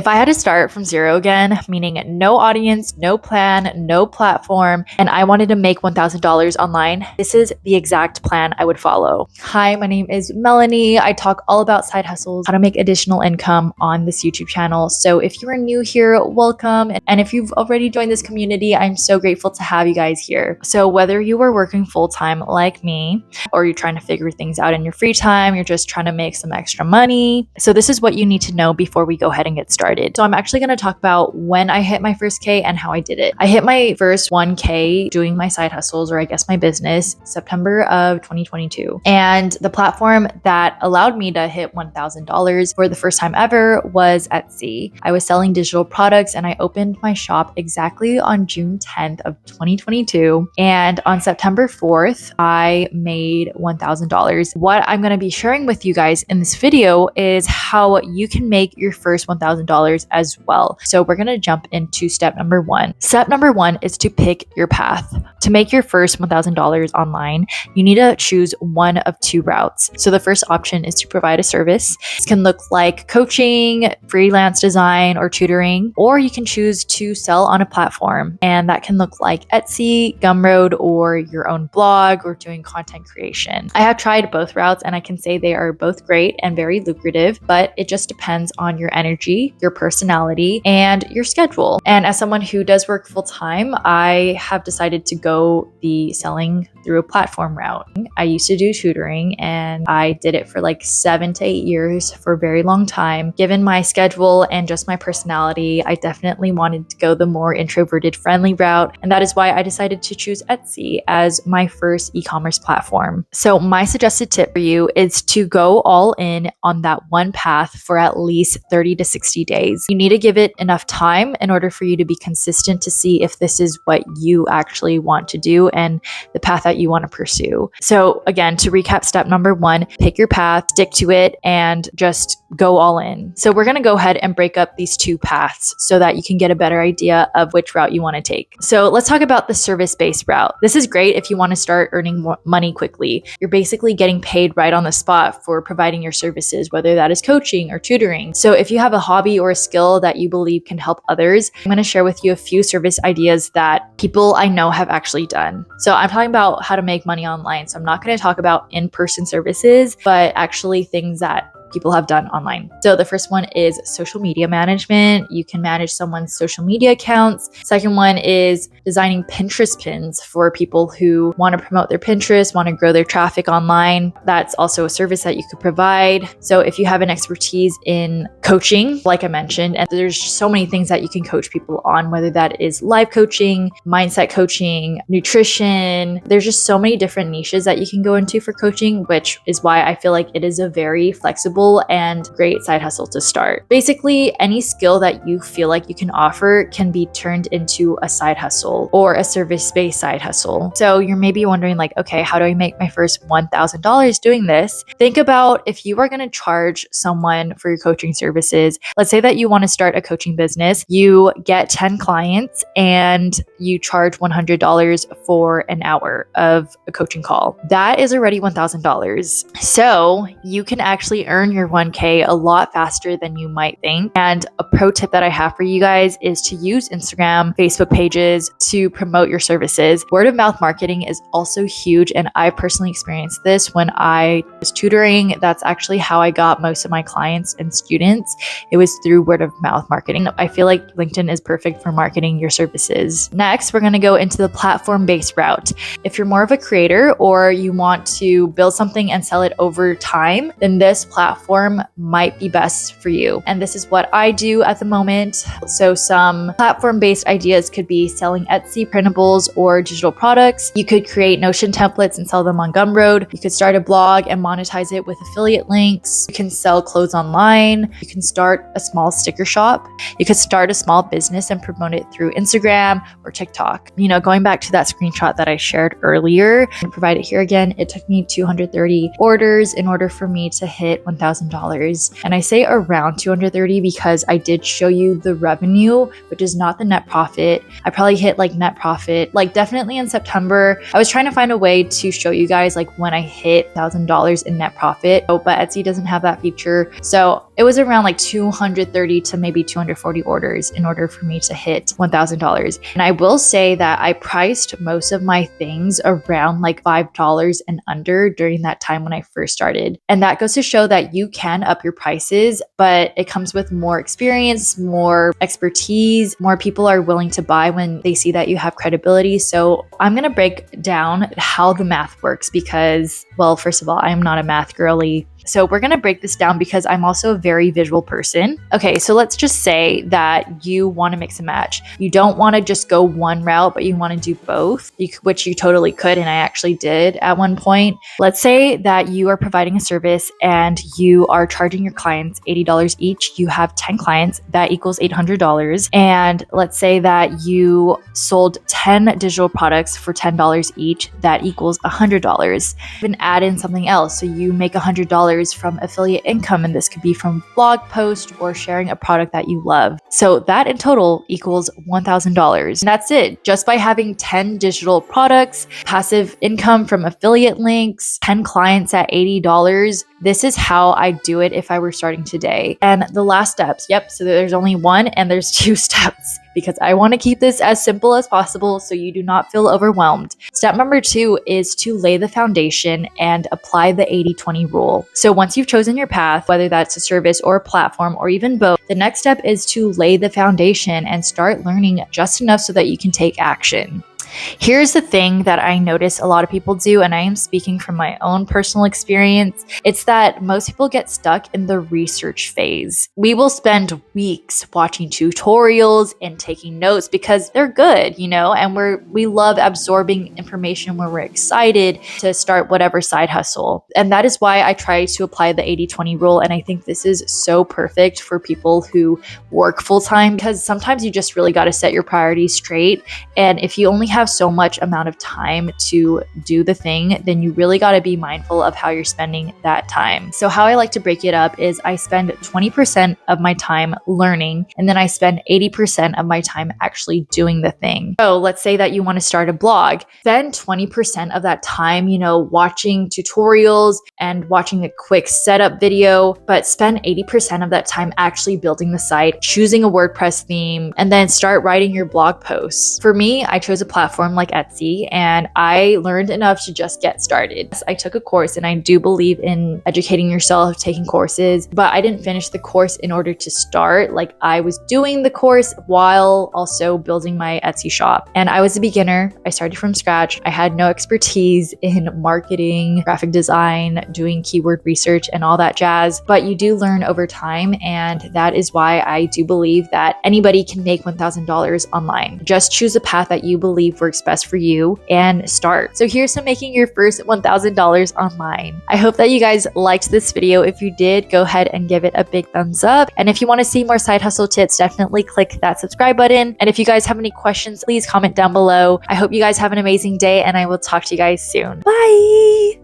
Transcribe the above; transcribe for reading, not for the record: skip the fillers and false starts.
If I had to start from zero again, meaning no audience, no plan, no platform, and I wanted to make $1,000 online, this is the exact plan I would follow. Hi, my name is Melanie. I talk all about side hustles, how to make additional income on this YouTube channel. So if you are new here, welcome. And if you've already joined this community, I'm so grateful to have you guys here. So whether you are working full-time like me, or you're trying to figure things out in your free time, you're just trying to make some extra money. So this is what you need to know before we go ahead and get started. So I'm actually going to talk about when I hit my first K and how I did it. I hit my first 1K doing my side hustles, or I guess my business, September of 2022. And the platform that allowed me to hit $1,000 for the first time ever was Etsy. I was selling digital products and I opened my shop exactly on June 10th of 2022. And on September 4th, I made $1,000. What I'm going to be sharing with you guys in this video is how you can make your first $1,000 as well. So we're going to jump into step number one. Step number one is to pick your path. To make your first $1,000 online, you need to choose one of two routes. So the first option is to provide a service. This can look like coaching, freelance design, or tutoring, or you can choose to sell on a platform. And that can look like Etsy, Gumroad, or your own blog, or doing content creation. I have tried both routes and I can say they are both great and very lucrative, but it just depends on your energy, your personality, and your schedule. And as someone who does work full time, I have decided to go the selling through a platform route. I used to do tutoring and I did it for like 7 to 8 years for a very long time. Given my schedule and just my personality, I definitely wanted to go the more introverted friendly route. And that is why I decided to choose Etsy as my first e-commerce platform. So my suggested tip for you is to go all in on that one path for at least 30 to 60 days. You need to give it enough time in order for you to be consistent to see if this is what you actually want to do and the path that you want to pursue. So again, to recap, step number one, pick your path, stick to it, and just go all in. So we're going to go ahead and break up these two paths so that you can get a better idea of which route you want to take. So let's talk about the service-based route. This is great if you want to start earning more money quickly. You're basically getting paid right on the spot for providing your services, whether that is coaching or tutoring. So if you have a hobby or a skill that you believe can help others, I'm going to share with you a few service ideas that people I know have actually done. So I'm talking about how to make money online. So I'm not going to talk about in-person services, but actually things that people have done online. So the first one is social media management. You can manage someone's social media accounts. Second one is designing Pinterest pins for people who want to promote their Pinterest, want to grow their traffic online. That's also a service that you could provide. So if you have an expertise in coaching, like I mentioned, and there's so many things that you can coach people on, whether that is live coaching, mindset coaching, nutrition, there's just so many different niches that you can go into for coaching, which is why I feel like it is a very flexible and great side hustle to start. Basically, any skill that you feel like you can offer can be turned into a side hustle or a service-based side hustle. So you're maybe wondering like, okay, how do I make my first $1,000 doing this? Think about if you are going to charge someone for your coaching services. Let's say that you want to start a coaching business. You get 10 clients and you charge $100 for an hour of a coaching call. That is already $1,000. So you can actually earn your 1K a lot faster than you might think. And a pro tip that I have for you guys is to use Instagram, Facebook pages to promote your services. Word of mouth marketing is also huge. And I personally experienced this when I was tutoring. That's actually how I got most of my clients and students. It was through word of mouth marketing. I feel like LinkedIn is perfect for marketing your services. Next, we're going to go into the platform-based route. If you're more of a creator or you want to build something and sell it over time, then this platform might be best for you. And this is what I do at the moment. So some platform-based ideas could be selling Etsy printables or digital products. You could create Notion templates and sell them on Gumroad. You could start a blog and monetize it with affiliate links. You can sell clothes online. You can start a small sticker shop. You could start a small business and promote it through Instagram or TikTok. You know, going back to that screenshot that I shared earlier, and provide it here again, it took me 230 orders in order for me to hit $1,000. And I say around 230 because I did show you the revenue, which is not the net profit. I probably hit like net profit, like definitely in September. I was trying to find a way to show you guys like when I hit $1,000 in net profit, but Etsy doesn't have that feature. So it was around like 230 to maybe 240 orders in order for me to hit $1,000. And I will say that I priced most of my things around like $5 and under during that time when I first started. And that goes to show that you can up your prices, but it comes with more experience, more expertise, more people are willing to buy when they see that you have credibility. So I'm going to break down how the math works because, well, first of all, I'm not a math girly. So we're going to break this down because I'm also a very visual person. Okay, so let's just say that you want to mix and match. You don't want to just go one route, but you want to do both, which you totally could. And I actually did at one point. Let's say that you are providing a service and you are charging your clients $80 each. You have 10 clients, that equals $800. And let's say that you sold 10 digital products for $10 each, that equals $100. Then add in something else. So you make $100 from affiliate income, and this could be from blog post or sharing a product that you love. So that in total equals $1,000. And that's it. Just by having 10 digital products, passive income from affiliate links, 10 clients at $80, this is how I do it if I were starting today. And the last steps, so there's only one and there's two steps because I want to keep this as simple as possible so you do not feel overwhelmed. Step number 2 is to lay the foundation and apply the 80-20 rule. So once you've chosen your path, whether that's a service or a platform or even both, the next step is to lay the foundation and start learning just enough so that you can take action. Here's the thing that I notice a lot of people do, and I am speaking from my own personal experience. It's that most people get stuck in the research phase. We will spend weeks watching tutorials and taking notes because they're good, and we love absorbing information when we're excited to start whatever side hustle. And that is why I try to apply the 80-20 rule. And I think this is so perfect for people who work full time because sometimes you just really got to set your priorities straight. And if you only have so much amount of time to do the thing, then you really got to be mindful of how you're spending that time. So how I like to break it up is I spend 20% of my time learning, and then I spend 80% of my time actually doing the thing. So let's say that you want to start a blog. Spend 20% of that time, watching tutorials and watching a quick setup video, but spend 80% of that time actually building the site, choosing a WordPress theme, and then start writing your blog posts. For me, I chose a platform like Etsy, and I learned enough to just get started. I took a course, and I do believe in educating yourself, taking courses, but I didn't finish the course in order to start. Like, I was doing the course while also building my Etsy shop. And I was a beginner. I started from scratch. I had no expertise in marketing, graphic design, doing keyword research, and all that jazz. But you do learn over time, and that is why I do believe that anybody can make $1,000 online. Just choose a path that you believe works best for you and start. So here's to making your first $1,000 online. I hope that you guys liked this video. If you did, go ahead and give it a big thumbs up. And if you want to see more side hustle tips, definitely click that subscribe button. And if you guys have any questions, please comment down below. I hope you guys have an amazing day, and I will talk to you guys soon. Bye!